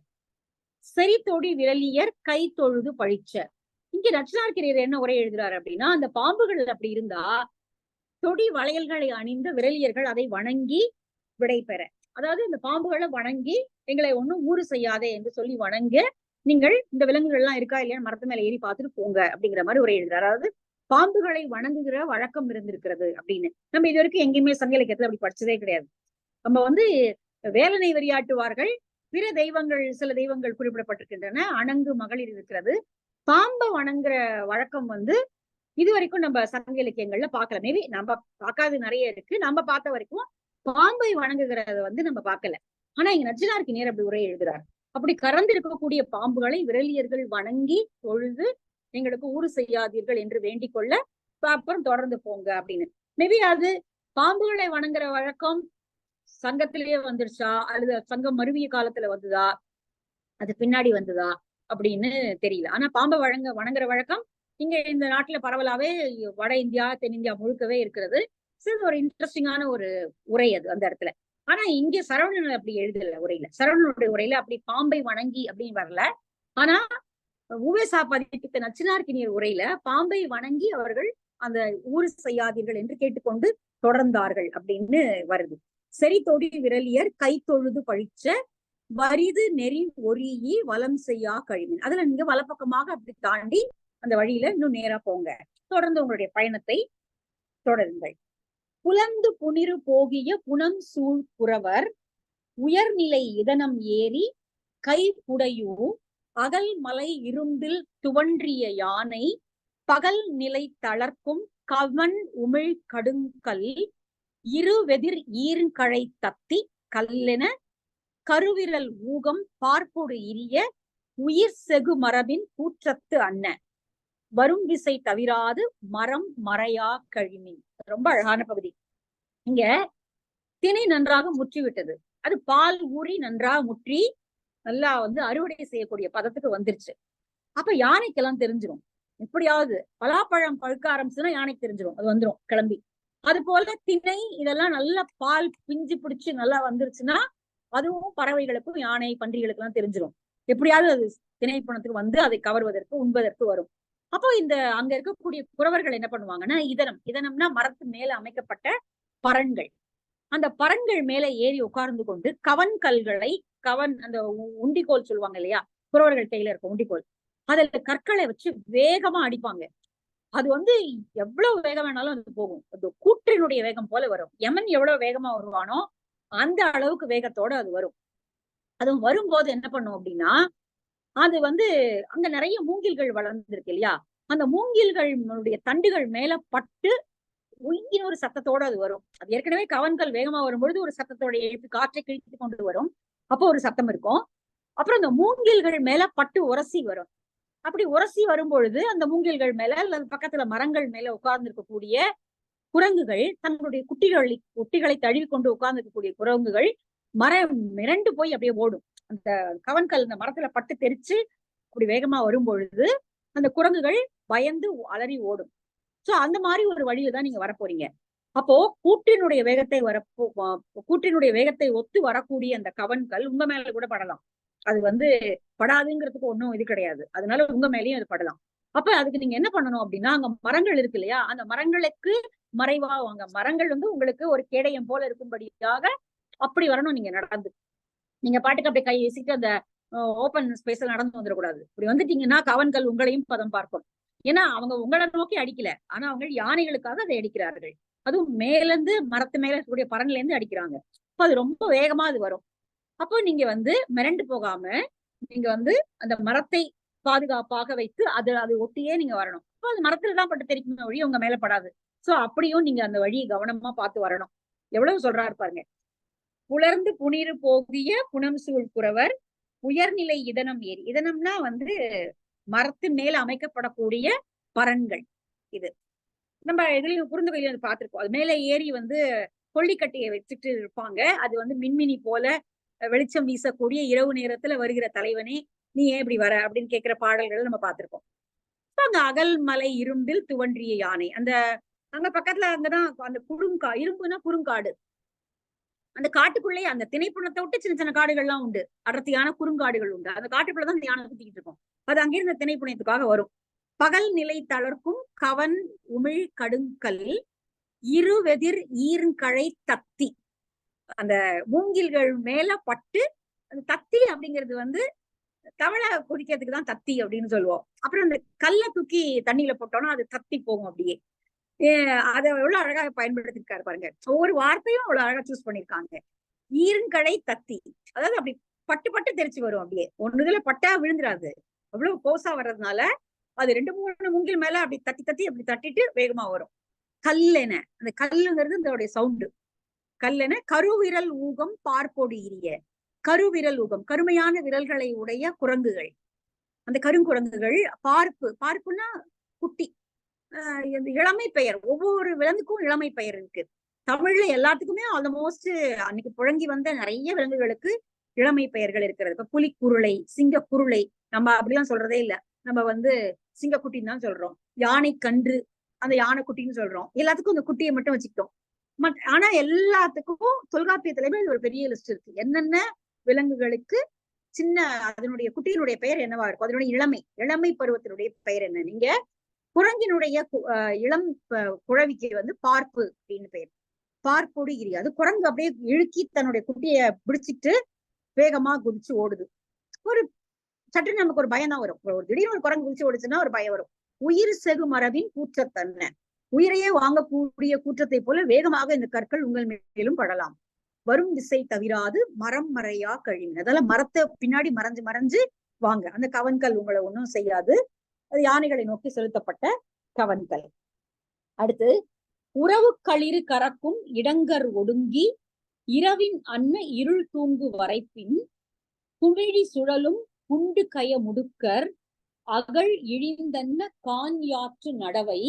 சரி தொடி விரலியர் கை தொழுது பழிச்ச. இங்க நச்சினார்க்கிரியர் என்ன உரை எழுதுறாரு அப்படின்னா, அந்த பாம்புகள் அப்படி இருந்தா தொடி வளையல்களை அணிந்த விரலியர்கள் அதை வணங்கி விடை பெற, அதாவது இந்த பாம்புகளை வணங்கி எங்களை ஒண்ணும் ஊறு செய்யாதே என்று சொல்லி வணங்க, நீங்கள் இந்த விலங்குகள் எல்லாம் இருக்கா இல்லையா மரத்து மேல ஏறி பார்த்துட்டு போங்க அப்படிங்கிற மாதிரி உரை எழுதுறாரு. அதாவது பாம்புகளை வணங்குகிற வழக்கம் இருந்திருக்கிறது அப்படின்னு. நம்ம இது வரைக்கும் எங்கேயுமே சங்க இலக்கியத்துல அப்படி படிச்சதே கிடையாது. நம்ம வந்து வேலனை வெறியாட்டுவார்கள், பிற தெய்வங்கள், சில தெய்வங்கள் குறிப்பிடப்பட்டிருக்கின்றன, அணங்கு மகளிர் இருக்கிறது. பாம்பை வணங்குற வழக்கம் வந்து இது வரைக்கும் நம்ம சங்க இலக்கியங்கள்ல பார்க்கல. மேபி நம்ம பார்க்காது நிறைய இருக்கு, நம்ம பார்த்த வரைக்கும் பாம்பை வணங்குகிறத வந்து நம்ம பார்க்கல. ஆனா இங்க நச்சினாருக்கு நேர் அப்படி உரை எழுதுறாரு. அப்படி கறந்து இருக்கக்கூடிய பாம்புகளை விரலியர்கள் வணங்கி தொழுது எங்களுக்கு ஊறு செய்யாதீர்கள் என்று வேண்டிக் கொள்ள, அப்புறம் தொடர்ந்து போங்க அப்படின்னு. மேபி அது பாம்புகளை வணங்குற வழக்கம் சங்கத்திலேயே வந்துருச்சா, அல்லது சங்கம் மருவிய காலத்துல வந்ததா, அது பின்னாடி வந்ததா அப்படின்னு தெரியல. ஆனா பாம்பை வணங்குற வழக்கம் இங்க இந்த நாட்டுல பரவலாவே வட இந்தியா, தென்னிந்தியா முழுக்கவே இருக்கிறது. ஒரு இன்ட்ரெஸ்டிங்கான ஒரு உரை அது அந்த இடத்துல. ஆனா இங்க சரவணன் அப்படி எழுதல உரையில. சரவணனுடைய உரையில அப்படி பாம்பை வணங்கி அப்படின்னு வரல. ஆனா உவேசா பதிப்பித்த நச்சினார்க்கினியர் உரையில பாம்பை வணங்கி அவர்கள் அந்த ஊறு செய்யாதீர்கள் என்று கேட்டுக்கொண்டு தொடர்ந்தார்கள் அப்படின்னு வருது. சரி தொடி விரலியர் கை தொழுது பழிச்ச வரிது நெறி ஒரியி வலம் செய்யா கழிவின். அதுல நீங்க வலப்பக்கமாக அப்படி தாண்டி அந்த வழியில இன்னும் நேரா போங்க. தொடர்ந்து உங்களுடைய பயணத்தை தொடருங்கள். புலந்து புனிறு போகிய புனம் சூழ் புறவர் உயர்நிலை இதனம் ஏறி கை புடையூ அகல் மலை இரும்பில் துவன்றிய யானை பகல் நிலை தளர்க்கும் கவன் உமிழ் கடுங்கல் இருவெதிர் ஈர்கழை தத்தி கல்லென கருவிரல் ஊகம் பார்ப்பொடு இரிய உயிர் செகு மரபின் கூற்றத்து அன்ன வரும் விசை தவிராது மரம் மறையா கழிமின். ரொம்ப அழகான பகுதி. இங்க திணை நன்றாக முற்றிவிட்டது. அது பால் ஊறி நன்றாக முற்றி நல்லா வந்து அறுவடை செய்யக்கூடிய பதத்துக்கு வந்துருச்சு. அப்ப யானைக்கெல்லாம் தெரிஞ்சிடும். எப்படியாவது பலாப்பழம் பழுக்க ஆரம்பிச்சுன்னா யானைக்கு தெரிஞ்சிடும், அது வந்துடும் கிளம்பி. அது போல திணை இதெல்லாம் நல்லா பால் பிஞ்சு பிடிச்சு நல்லா வந்துருச்சுன்னா அதுவும் பறவைகளுக்கும் யானை பன்றிகளுக்கு எல்லாம் தெரிஞ்சிடும். எப்படியாவது அது திணைப்பணத்துக்கு வந்து அதை கவர்வதற்கு உண்பதற்கு வரும். அப்போ இந்த அங்க இருக்கக்கூடிய குறவர்கள் என்ன பண்ணுவாங்கன்னா, இதனம்னா மரத்து மேல அமைக்கப்பட்ட பரன்கள், அந்த பரன்கள் மேல ஏறி உட்கார்ந்து கொண்டு கவன் கல்களை, கவன் அந்த உண்டிக்கோல் சொல்லுவாங்க இல்லையா, குறவர்கள் கையில இருக்கும் உண்டிக்கோல், அதுல கற்களை வச்சு வேகமா அடிப்பாங்க. அது வந்து எவ்வளவு வேகம் வேணாலும் அது போகும். அது கூற்றினுடைய வேகம் போல வரும். யமன் எவ்வளவு வேகமா வருவானோ அந்த அளவுக்கு வேகத்தோட அது வரும். அதுவும் வரும்போது என்ன பண்ணும் அப்படின்னா, அது வந்து அங்க நிறைய மூங்கில்கள் வளர்ந்துருக்கு இல்லையா? அந்த மூங்கில்களுடைய தண்டுகள் மேல பட்டு உய்யின்னு ஒரு சத்தத்தோட அது வரும். அது ஏற்கனவே கவன்கள் வேகமா வரும்பொழுது ஒரு சத்தத்தோட எழுப்பி காற்றை கிழித்து கொண்டு வரும். அப்போ ஒரு சத்தம் இருக்கும். அப்புறம் அந்த மூங்கில்கள் மேல பட்டு உரசி வரும். அப்படி உரசி வரும்பொழுது அந்த மூங்கில்கள் மேல அல்லது பக்கத்துல மரங்கள் மேல உட்கார்ந்து இருக்கக்கூடிய குரங்குகள் தங்களுடைய குட்டிகளை தழுவி கொண்டு உட்கார்ந்து இருக்கக்கூடிய குரங்குகள் மரம் மிரண்டு போய் அப்படியே ஓடும். அந்த கவன்கள் இந்த மரத்துல பட்டு தெரிச்சு அப்படி வேகமா வரும் பொழுது அந்த குரங்குகள் பயந்து அலறி ஓடும். சோ அந்த மாதிரி ஒரு வழியில தான் நீங்க வரப்போறீங்க. அப்போ கூற்றினுடைய வேகத்தை ஒத்து வரக்கூடிய அந்த கவன்கள் உங்க மேல கூட படலாம். அது வந்து படாதுங்கிறதுக்கு ஒண்ணும் இது கிடையாது. அதனால உங்க மேலயும் அது படலாம். அப்ப அதுக்கு நீங்க என்ன பண்ணணும் அப்படின்னா, அங்க மரங்கள் இருக்கு இல்லையா? அந்த மரங்களுக்கு மறைவா வாங்க. மரங்கள் வந்து உங்களுக்கு ஒரு கேடயம் போல இருக்கும்படியாக அப்படி வரணும் நீங்க நடந்து. நீங்க பாட்டுக்கு அப்படி கை வீசிட்டு அந்த ஓப்பன் ஸ்பேஸ்ல நடந்து வந்துடக்கூடாது. இப்படி வந்துட்டீங்கன்னா கவன்கள் உங்களையும் பதம் பார்க்கும். ஏன்னா அவங்க உங்களை நோக்கி அடிக்கல. ஆனா அவங்க யானைகளுக்காக அதை அடிக்கிறார்கள். அதுவும் மேலிருந்து மரத்து மேல இருக்கக்கூடிய பறன்ல இருந்து அடிக்கிறாங்க. அப்ப அது ரொம்ப வேகமா அது வரும். அப்போ நீங்க வந்து மிரண்டு போகாம நீங்க வந்து அந்த மரத்தை பாதுகாப்பாக வைத்து அது ஒட்டியே நீங்க வரணும். அப்போ அது மரத்துல தான் பட்டு தெரிக்குமே வழி உங்க மேல படாது. சோ அப்படியும் நீங்க அந்த வழியை கவனமா பார்த்து வரணும். எவ்வளவு சொல்றாரு பாருங்க. புலர்ந்து புனிறு போகிய புனம் சூழ் குறவர் உயர்நிலை இதனம் ஏறி. இதனம்னா வந்து மரத்து மேல அமைக்கப்படக்கூடிய பரன்கள். இது நம்ம இதுலயும் குறுந்தொகையில பார்த்திருப்போம். அது மேல ஏறி வந்து கொல்லிக்கட்டையை வச்சுட்டு இருப்பாங்க. அது வந்து மின்மினி போல வெளிச்சம் வீசக்கூடிய இரவு நேரத்துல வருகிற தலைவனே நீ ஏன் இப்படி வர அப்படின்னு கேட்கிற பாடல்கள் நம்ம பார்த்திருக்கோம். அந்த அகல் மலை இரும்பில் துவன்றிய யானை. அந்த அங்க பக்கத்துல அங்கதான் அந்த இரும்புனா குறுங்காடு. அந்த காட்டுக்குள்ளேயே அந்த திணைப்புணத்தை விட்டு சின்ன சின்ன காடுகள்லாம் உண்டு. அடர்த்தியான குறுங்காடுகள் உண்டு. அந்த காட்டுக்குள்ளதான் அந்த யானை சுத்திக்கிட்டு இருக்கும். அது அங்கிருந்த திணைப்புணத்துக்காக வரும். பகல் நிலை தளர்க்கும் கவன் உமிழ் கடுங்கல் இருவெதிர் ஈர்கழை தத்தி. அந்த மூங்கில்கள் மேல பட்டு அந்த தத்தி அப்படிங்கிறது வந்து தவளை குடிக்கிறதுக்கு தான் தத்தி அப்படின்னு சொல்லுவோம். அப்புறம் அந்த கல்லை தூக்கி தண்ணியில போட்டோம்னா அது தத்தி போகும் அப்படியே. அதை எவ்வளவு அழகாக பயன்படுத்திருக்காரு பாருங்க. ஒவ்வொரு வார்த்தையும் அவ்வளவு அழகா சூஸ் பண்ணிருக்காங்க. ஈர்கழை தத்தி, அதாவது அப்படி பட்டு பட்டு தெரிச்சு வரும். அப்படியே ஒண்ணுதுல பட்டா விழுந்துராது. அவ்வளவு கோசா வர்றதுனால அது 2-3 மூங்கில் மேல அப்படி தட்டி தட்டி அப்படி தட்டிட்டு வேகமா வரும். கல்லென, அந்த கல்லுங்கிறது இதோடைய சவுண்டு. கல்லென கருவிரல் ஊகம் பார்ப்பொடி இரிய. கருவிரல் ஊகம், கருமையான விரல்களை உடைய குரங்குகள். அந்த கருங்குரங்குகள் பார்ப்புன்னா குட்டி. இளமை பெயர், ஒவ்வொரு விலங்குக்கும் இளமை பெயர் இருக்கு. தமிழ்ல எல்லாத்துக்குமே ஆல்மோஸ்ட் அன்னைக்கு புழங்கி வந்த நிறைய விலங்குகளுக்கு இளமை பெயர்கள் இருக்கிறது. இப்ப புலிக்குருளை, சிங்கக்குருளை நம்ம அப்படிலாம் சொல்றதே இல்ல. நம்ம வந்து சிங்கக்குட்டின்னு தான் சொல்றோம். யானை கன்று, அந்த யானை குட்டின்னு சொல்றோம். எல்லாத்துக்கும் அந்த குட்டியை மட்டும் வச்சுக்கிட்டோம். ஆனா எல்லாத்துக்கும் தொல்காப்பியத்திலுமே ஒரு பெரிய லிஸ்ட் இருக்கு. என்னென்ன விலங்குகளுக்கு சின்ன அதனுடைய குட்டியினுடைய பெயர் என்னவா இருக்கும், அதனுடைய இளமை பருவத்தினுடைய பெயர் என்ன. நீங்க குரங்கினுடைய இளம் குழவிக்கு வந்து பார்ப்பு அப்படின்னு பெயர். பார்ப்போடு இரி. அது குரங்கு அப்படியே இழுக்கி தன்னுடைய குட்டியை பிடிச்சிட்டு வேகமா குதிச்சு ஓடுது. ஒரு சற்று நமக்கு ஒரு பயம் தான் வரும். ஒரு திடீர்னு ஒரு குரங்கு குதிச்சு ஓடுச்சுன்னா ஒரு பயம் வரும். உயிர் செகு மரபின் கூற்றத்தன்ன. உயிரையே வாங்கக்கூடிய கூற்றத்தை போல வேகமாக இந்த கற்கள் உங்கள் மேலும் படலாம். வரும் திசை தவிராது மரம் மறையா கழிவு. அதெல்லாம் மரத்தை பின்னாடி மறைஞ்சு மறைஞ்சு வாங்க. அந்த கவன்கள் உங்களை ஒன்றும் செய்யாது. அது யானைகளை நோக்கி செலுத்தப்பட்ட கவன்கள். அடுத்து உறவு களிறு கறக்கும் இடங்கர் ஒடுங்கி இரவின் அன்ன இருள் தூங்கு வரைப்பின் குமிழி சுழலும் குண்டு கய முடுக்கர் அகழ் இழிந்தன்ன கான்யாற்று நடவை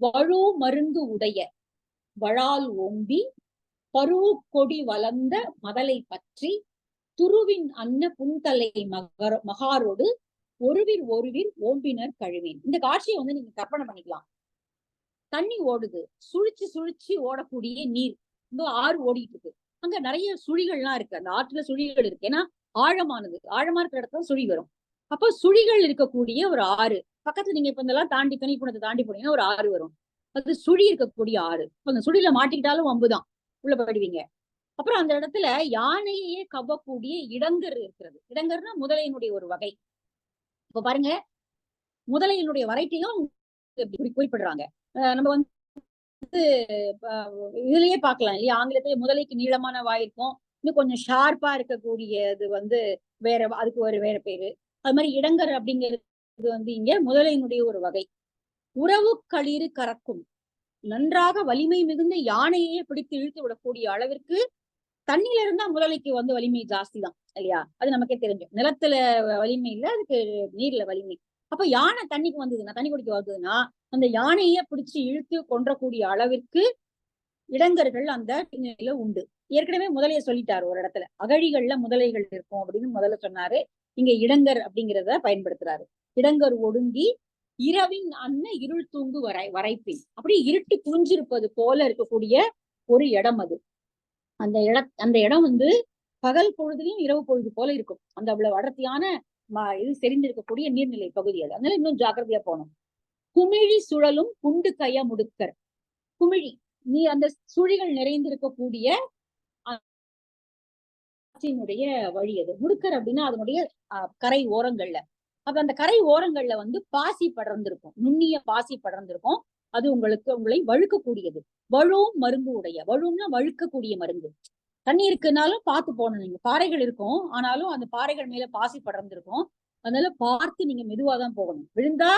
வழு மருந்து உடைய வழால் ஓம்பி பருவு கொடி வளர்ந்த மதலை பற்றி துருவின் அன்ன புன்தலை மகாரோடு ஒருவிர் ஓம்பினர் கழுவேன். இந்த காட்சியை வந்து நீங்க கற்பனை பண்ணிக்கலாம். தண்ணி ஓடுது, சுழிச்சு ஓடக்கூடிய நீர். இந்த ஆறு ஓடிட்டு இருக்கு. அங்க நிறைய சுழிகள்லாம் இருக்கு. அந்த ஆற்றுல சுழிகள் இருக்கு. ஏன்னா ஆழமா இருக்கிற இடத்துல சுழி வரும். அப்போ சுழிகள் இருக்கக்கூடிய ஒரு ஆறு பக்கத்துல நீங்க இப்ப இதெல்லாம் தாண்டி துணைப்புணத்தை தாண்டி போனீங்கன்னா ஒரு ஆறு வரும். அது சுழி இருக்கக்கூடிய ஆறு. அந்த சுழியில மாட்டிக்கிட்டாலும் வம்புதான், உள்ள போயிடுவீங்க. அப்புறம் அந்த இடத்துல யானையே கவ்வக்கூடிய இடங்கர் இருக்கிறது. இடங்கர்னா முதலையினுடைய ஒரு வகை. இப்ப பாருங்க, முதலையினுடைய வரைட்டியும் குறிப்பிடுறாங்க. நம்ம வந்து இதுலயே பார்க்கலாம் இல்லையா, ஆங்கிலத்திலே முதலைக்கு நீளமான வாய் இருக்கும், இன்னும் கொஞ்சம் ஷார்ப்பா இருக்கக்கூடியது வந்து வேற, அதுக்கு ஒரு வேற பேரு. அது மாதிரி இடங்கர் அப்படிங்கிறது வந்து இங்க முதலையினுடைய ஒரு வகை. உறவு களிறு கறக்கும், நன்றாக வலிமை மிகுந்த யானையே பிடித்து இழுத்து விடக்கூடிய அளவிற்கு தண்ணியில இருந்தா முதலைக்கு வந்து வலிமை ஜாஸ்தி தான் இல்லையா, அது நமக்கே தெரிஞ்சு. நிலத்துல வலிமை இல்ல, அதுக்கு நீர்ல வலிமை. அப்ப யானை தண்ணிக்கு வந்ததுன்னா, தண்ணி குடிக்க வந்ததுன்னா அந்த யானையே பிடிச்சு இழுத்து கொன்றக்கூடிய அளவிற்கு இடங்கர்கள் அந்த நிலையில உண்டு. ஏற்கனவே முதலைய சொல்லிட்டாரு ஒரு இடத்துல, அகழிகள்ல முதலைகள் இருக்கும் அப்படின்னு முதல்ல சொன்னாரு. இங்க இடங்கர் அப்படிங்கிறத பயன்படுத்துறாரு. இடங்கர் ஒடுங்கி இரவின் இருள் தூங்கு வரைப்பின், அப்படி இருட்டு குஞ்சிருப்பது போல இருக்கக்கூடிய ஒரு இடம் அது. அந்த இடம் வந்து பகல் பொழுதுலையும் இரவு பொழுது போல இருக்கும். அந்த அவ்வளவு அடர்த்தியான இது செறிந்திருக்கக்கூடிய நீர்நிலை பகுதி அது. அதனால இன்னும் ஜாக்கிரதையா போகணும். குமிழி சுழலும் குண்டு கைய முடுக்கர். குமிழி, நீ அந்த சுழிகள் நிறைந்திருக்கக்கூடிய வழி அது. முடுக்கர் அப்படின்னா அதனுடைய கரை ஓரங்கள்ல, அப்ப அந்த கரை ஓரங்கள்ல வந்து பாசி படர்ந்திருக்கும், நுண்ணிய பாசி படர்ந்திருக்கும். அது உங்களை வழுக்கக்கூடியது. வழும் மருந்து உடைய, வழும்னா வழுக்கக்கூடிய மருந்து. தண்ணி இருக்குனாலும் பார்த்து போகணும் நீங்க. பாறைகள் இருக்கும், ஆனாலும் அந்த பாறைகள் மேல பாசி படர்ந்திருக்கும். அதனால பார்த்து நீங்க மெதுவாதான் போகணும். விழுந்தா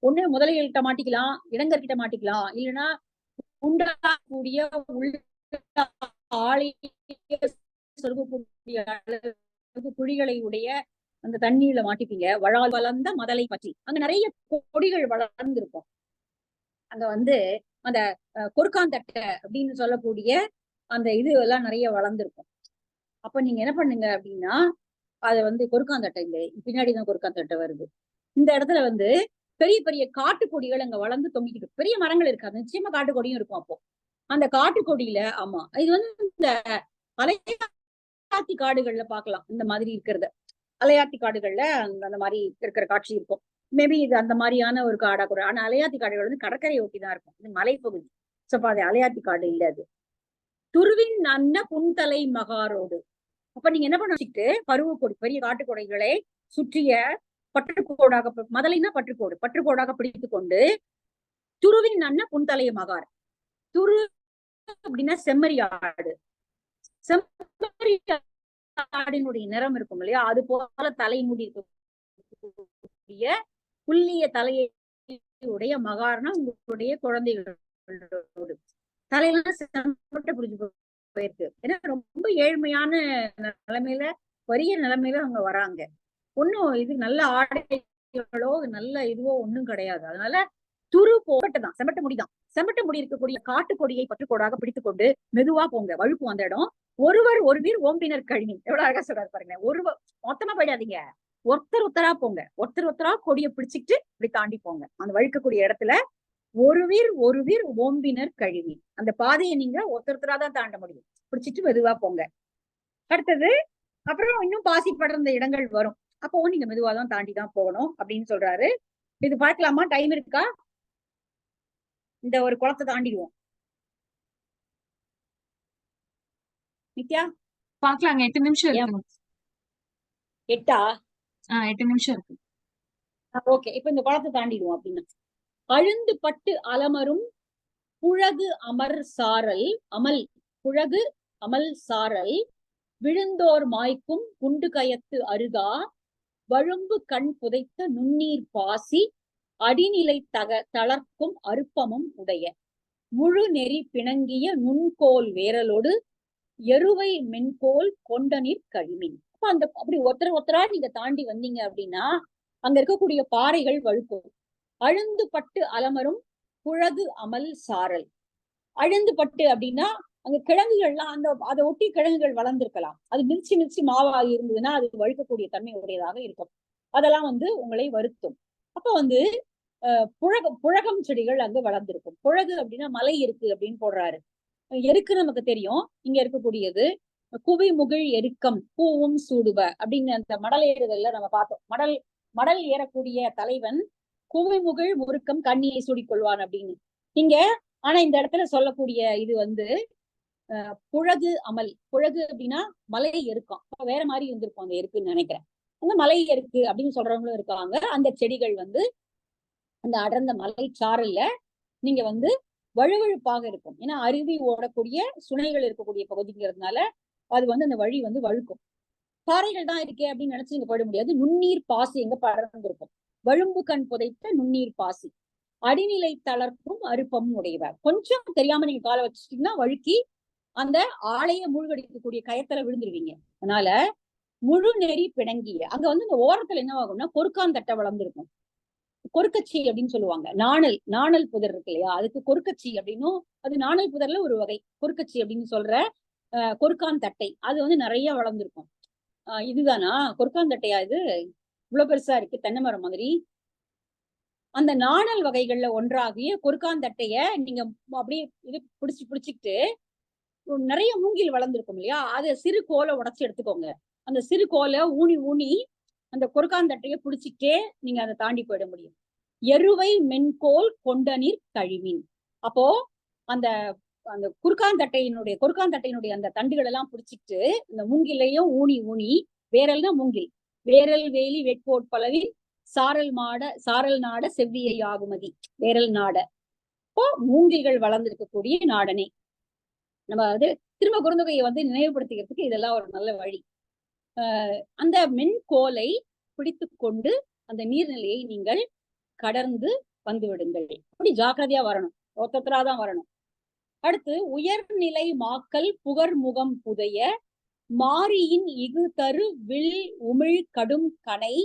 ஒண்ணு முதலைகள்கிட்ட மாட்டிக்கலாம், இடங்கர்கிட்ட மாட்டிக்கலாம், இல்லைன்னா உண்டாகக்கூடிய ஆளை சொருகக்கூடிய குழிகளை உடைய அந்த தண்ணீர்ல மாட்டிப்பீங்க. வளர்ந்த மதலை பற்றி அங்க நிறைய கொடிகள் வளர்ந்திருக்கும். அங்க வந்து அந்த கொருக்காந்தட்டை அப்படின்னு சொல்லக்கூடிய அந்த இது எல்லாம் நிறைய வளர்ந்துருக்கும். அப்ப நீங்க என்ன பண்ணுங்க அப்படின்னா, அது வந்து கொருக்காந்தட்டை இல்லை, பின்னாடிதான் கொருக்காந்தட்டை வருது. இந்த இடத்துல வந்து பெரிய பெரிய காட்டுக்கொடிகள் அங்க வளர்ந்து தொங்கிக்கிட்டு, பெரிய மரங்கள் இருக்காது, நிச்சயமா காட்டுக்கொடியும் இருக்கும். அப்போ அந்த காட்டுக்கொடியில, ஆமா, இது வந்து இந்த அலையாத்தி காடுகள்ல பாக்கலாம் இந்த மாதிரி இருக்கிறது. அலையாத்தி காடுகள்ல அந்த மாதிரி இருக்கிற காட்சி இருக்கும். மேபி இது அந்த மாதிரியான ஒரு காடா கூட. ஆனா அலையாத்தி காடுகள் வந்து கடற்கரை ஒட்டிதான் இருக்கும், இது மலைப்பகுதி. சோ அது அலையாத்தி காடு இல்ல அது. துருவின் அன்ன புன்தலை மகாரோடு. அப்ப நீங்க என்ன பண்ணிட்டு பருவக்கொடி, பெரிய காட்டுக்கொடைகளை சுற்றிய பற்றுக்கோடாக, மதலைன்னா பற்றுக்கோடு, பற்றுக்கோடாக பிடித்து கொண்டு துருவின் அன்ன புன்தலை மகார். துரு அப்படின்னா செம்மறி ஆடு. செம்மறி ஆடினுடைய நிறம் இருக்கும் இல்லையா, அது போல தலைமுடி இருக்கக்கூடிய புள்ளிய தலையை உடைய மகார்னா உங்களுடைய குழந்தைகளோடு. தலையெல்லாம் செம்மட்ட புடிச்சு போயிருக்கு. ஏன்னா ரொம்ப ஏழ்மையான நிலைமையில, வறிய நிலைமையில அவங்க வராங்க. ஒன்னும் இது நல்ல ஆடைகளோ நல்ல இதுவோ ஒண்ணும் கிடையாது. அதனால துரு போட்டதான், செம்பட்ட முடிதான். செம்பட்ட முடி இருக்கக்கூடிய காட்டுக்கொடியை பற்றுக்கோடாக பிடித்துக் கொண்டு மெதுவா போங்க, வழுக்கும் அந்த இடம். ஒருவர் ஒருவீர் ஓம்பினர் கழிவின், எவ்வளவு அழகா சொல்றாரு பாருங்க. ஒருவர் மொத்தமா போயிடாதீங்க, ஒருத்தரா போங்க. ஒருத்தரா கொடியை பிடிச்சிட்டு இப்படி தாண்டி போங்க. அந்த வழுக்கக்கூடிய இடத்துல ஒருவீர் ஓம்பினர் கழிவி, அந்த பாதையை நீங்க ஒருத்தரா தான் தாண்ட முடியும். பிடிச்சிட்டு மெதுவா போங்க. அடுத்தது அப்புறம் இன்னும் பாசி படர்ந்த இடங்கள் வரும், அப்போ நீங்க மெதுவாதான் தாண்டிதான் போகணும் அப்படின்னு சொல்றாரு. இது பார்க்கலாமா? டைம் இருக்கா? இந்த ஒரு குளத்தை தாண்டிடுவோம். நித்யா பாக்கலாங்க, 8 நிமிஷம் இருக்கு. 8ஆ? 8 நிமிஷம் இருக்கு. ஓகே, இப்ப இந்த குளத்தை தாண்டிடுவோம் அப்படின்னா. அழுந்து பட்டு அலமரும் புழகு அமர் சாரல், அமல் புழகு அமல் சாரல் விழுந்தோர் மாய்க்கும் குண்டு கயத்து அருகா வழும்பு கண் புதைத்த நுண்ணீர் பாசி அடிநிலை தளர்க்கும் அருப்பமும் உடைய முழு நெறி பிணங்கிய நுண்கோல் வேரலோடு எருவை மென்கோல் கொண்ட நீர் கழிமின். அப்ப அந்த அப்படி ஒருத்தரா நீங்க தாண்டி வந்தீங்க அப்படின்னா அங்க இருக்கக்கூடிய பாறைகள் வழுக்கும். அழுந்து பட்டு அலமரும் புழகு அமல் சாரல். அழுந்து பட்டு அப்படின்னா அங்க கிழங்குகள்லாம், அந்த அதை ஒட்டி கிழங்குகள் வளர்ந்திருக்கலாம், அது மிதிச்சு மாவாகி இருந்ததுன்னா அது வழுக்கக்கூடிய தன்மை உடையதாக இருக்கும். அதெல்லாம் வந்து உங்களை வருத்தும். அப்ப வந்து புழகம் செடிகள் அங்க வளர்ந்திருக்கும். புழகு அப்படின்னா மலை இருக்கு அப்படின்னு போடுறாரு. எருக்கு நமக்கு தெரியும், இங்க இருக்கக்கூடியது குவி முகிழ் எருக்கம் பூவும் சூடுவ அப்படின்னு அந்த மடல் ஏறுதல்ல நம்ம பார்த்தோம். மடல் ஏறக்கூடிய தலைவன் குவிமுகிழ் முறுக்கம் கண்ணியை சூடிக்கொள்வான் அப்படின்னு. இங்க ஆனா இந்த இடத்துல சொல்லக்கூடிய இது வந்து புழகு அமல். புழகு அப்படின்னா மலை எருக்கம், வேற மாதிரி இருந்திருக்கும் அந்த எருக்குன்னு நினைக்கிறேன். அந்த மலை எருக்கு அப்படின்னு சொல்றவங்களும் இருக்காங்க. அந்த செடிகள் வந்து அந்த அடர்ந்த மலை சாரல்ல நீங்க வந்து வழுவழுப்பாக இருக்கும். ஏன்னா அருவி ஓடக்கூடிய சுனைகள் இருக்கக்கூடிய பகுதிங்கிறதுனால அது வந்து அந்த வழி வந்து வழுக்கும். பாறைகள் தான் இருக்கே அப்படின்னு நினைச்சு நீங்க போயிட முடியாது. நுண்ணீர் பாசி எங்க படர்ந்திருக்கும். வழும்பு கண் புதைத்த நுண்ணீர் பாசி. அடிநிலை தளர்ப்பும் அருப்பமும் உடையவர். கொஞ்சம் தெரியாம நீங்க காலை வச்சுட்டீங்கன்னா வழுக்கி அந்த ஆலய மூழ்கடிக்கக்கூடிய கயத்துல விழுந்துருவீங்க. அதனால முழு நெறி பிணங்கிய அங்க வந்து இந்த ஓரத்துல என்ன ஆகும்னா கொறுக்காந்தட்டை வளர்ந்துருக்கும். கொறுக்கச்சி அப்படின்னு சொல்லுவாங்க. நாணல் புதர் இருக்கு இல்லையா, அதுக்கு கொறுக்கச்சி அப்படின்னும், அது நாணல் புதர்ல ஒரு வகை. கொறுக்கச்சி அப்படின்னு சொல்ற கொறுக்கான் தட்டை அது வந்து நிறைய வளர்ந்துருக்கும். இதுதானா கொறுக்காந்தட்டையா? இது இவ்வளவு பெருசா இருக்கு, தென்னை மரம் மாதிரி. அந்த நாணல் வகைகள்ல ஒன்றாகிய கொறுக்காந்தட்டைய நீங்க அப்படியே இது பிடிச்சுக்கிட்டு நிறைய மூங்கில் வளர்ந்துருக்கும் இல்லையா, அதை சிறு கோலை உடைச்சு எடுத்துக்கோங்க. அந்த சிறு கோலை ஊனி ஊனி அந்த கொறுக்காந்தட்டைய பிடிச்சிக்கிட்டே நீங்க அதை தாண்டி போயிட முடியும். எருவை மென்கோல் கொண்டநீர் கழிமின். அப்போ அந்த அந்த கொறுக்காந்தட்டையினுடைய அந்த தண்டுகள் எல்லாம் பிடிச்சிட்டு இந்த மூங்கிலையும் ஊனி ஊனி, வேரல் தான் மூங்கில், வேரல் வேலி வெட்கோட்பளவில் சாரல் நாட செவ்வியை ஆகுமதி, வேரல் நாட. இப்போ மூங்கில்கள் வளர்ந்திருக்கக்கூடிய நாடனே. நம்ம வந்து திரும்ப குறுந்தொகையை வந்து நினைவுபடுத்திக்கிறதுக்கு இதெல்லாம் ஒரு நல்ல வழி. அந்த மென்கோலை பிடித்து கொண்டு அந்த நீர்நிலையை நீங்கள் கடந்து வந்து விடுங்கள். அப்படி ஜாக்கிரதையா வரணும், ஒத்தராதான் வரணும். அடுத்து உயர்நிலை மாக்கல் புகர் முகம் புதைய மாரியின் இகு தரு வில் உமிழ் கடும் கனை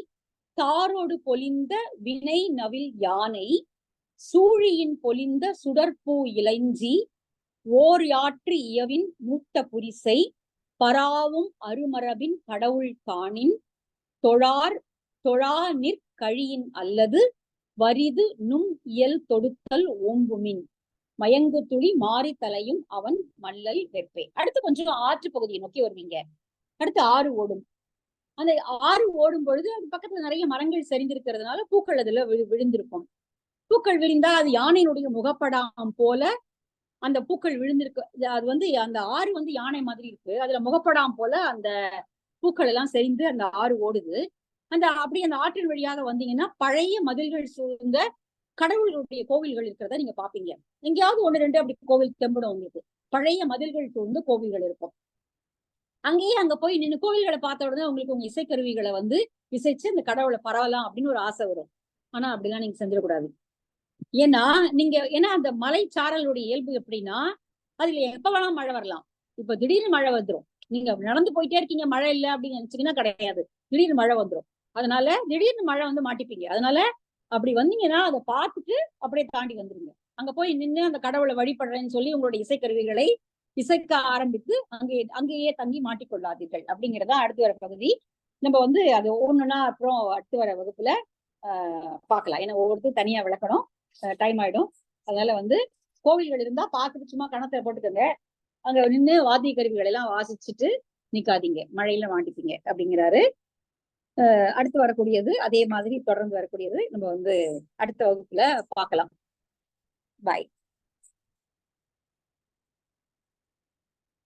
தாரோடு பொலிந்த வினை நவில் யானை சூழியின் பொலிந்த சுடற்பூ இளைஞ்சி ஓர் யாற்று இயவின் மூத்த புரிசை பராவும் அருமரபின் கடவுள் காணின் தொழா நிற்கழியின் அல்லது வரிது நும் இயல் தொடுத்தல் ஓம்புமின் மயங்கு துளி மாறி தலையும் அவன் மல்லல் வெப்பே. அடுத்து கொஞ்சம் ஆற்று பகுதியை நோக்கி வருவீங்க. அடுத்து ஆறு ஓடும். அந்த ஆறு ஓடும் பொழுது அது பக்கத்துல நிறைய மரங்கள் சரிந்திருக்கிறதுனால பூக்கள் அதுல விழுந்திருக்கும். பூக்கள் விரிந்தா அது யானையினுடைய முகப்படாம் போல அந்த பூக்கள் விழுந்திருக்கு. அது வந்து அந்த ஆறு வந்து யானை மாதிரி இருக்கு, அதுல முகப்படாம் போல அந்த பூக்கள் எல்லாம் சரிந்து அந்த ஆறு ஓடுது. அந்த ஆற்றின் வழியாக வந்தீங்கன்னா பழைய மதில்கள் சூழ்ந்த கடவுளுடைய கோவில்கள் இருக்கிறத நீங்க பாப்பீங்க. எங்கேயாவது ஒண்ணு ரெண்டு அப்படி கோவில் தெம்படும் உங்களுக்கு. பழைய மதில்கள் சூழ்ந்து கோவில்கள் இருக்கும். அங்க போய் நின்று கோவில்களை பார்த்த உடனே உங்களுக்கு உங்க இசைக்கருவிகளை வந்து இசைச்சு அந்த கடவுளை பரவலாம் அப்படின்னு ஒரு ஆசை வரும். ஆனா அப்படிலாம் நீங்க செஞ்சிடக்கூடாது. ஏன்னா அந்த மலை சாரலுடைய இயல்பு எப்படின்னா அதுல எப்ப வேணாம் மழை வரலாம். இப்ப திடீர்னு மழை வந்துடும். நீங்க நடந்து போயிட்டே இருக்கீங்க, மழை இல்லை அப்படின்னு நினைச்சீங்கன்னா கிடையாது, திடீர்னு மழை வந்துடும். அதனால திடீர்னு மழை வந்து மாட்டிப்பீங்க. அதனால அப்படி வந்தீங்கன்னா அதை பார்த்துட்டு அப்படியே தாண்டி வந்துருங்க. அங்க போய் நின்று அந்த கடவுளை வழிபடுறேன்னு சொல்லி உங்களுடைய இசைக்கருவிகளை இசைக்க ஆரம்பித்து அங்கேயே தங்கி மாட்டிக்கொள்ளாதீர்கள் அப்படிங்கிறதா அடுத்து வர பகுதி. நம்ம வந்து அது ஒண்ணுன்னா அப்புறம் அடுத்து வர வகுப்புல பார்க்கலாம். ஏன்னா ஒவ்வொருத்தரும் தனியா விளக்கணும், டைம் ஆயிடும். அதனால வந்து கோவில்கள் இருந்தா பார்த்துட்டு சும்மா கணத்தை போட்டுக்கோங்க. அங்க நின்று வாத்திய கருவிகள் எல்லாம் வாசிச்சுட்டு நிக்காதீங்க, மழையில மாட்டிப்பீங்க அப்படிங்கிறாரு. அடுத்து வரக்கூடியது அதே மாதிரி தொடர்ந்து வரக்கூடியது நம்ம வந்து அடுத்த வகுப்புல பார்க்கலாம். பாய்.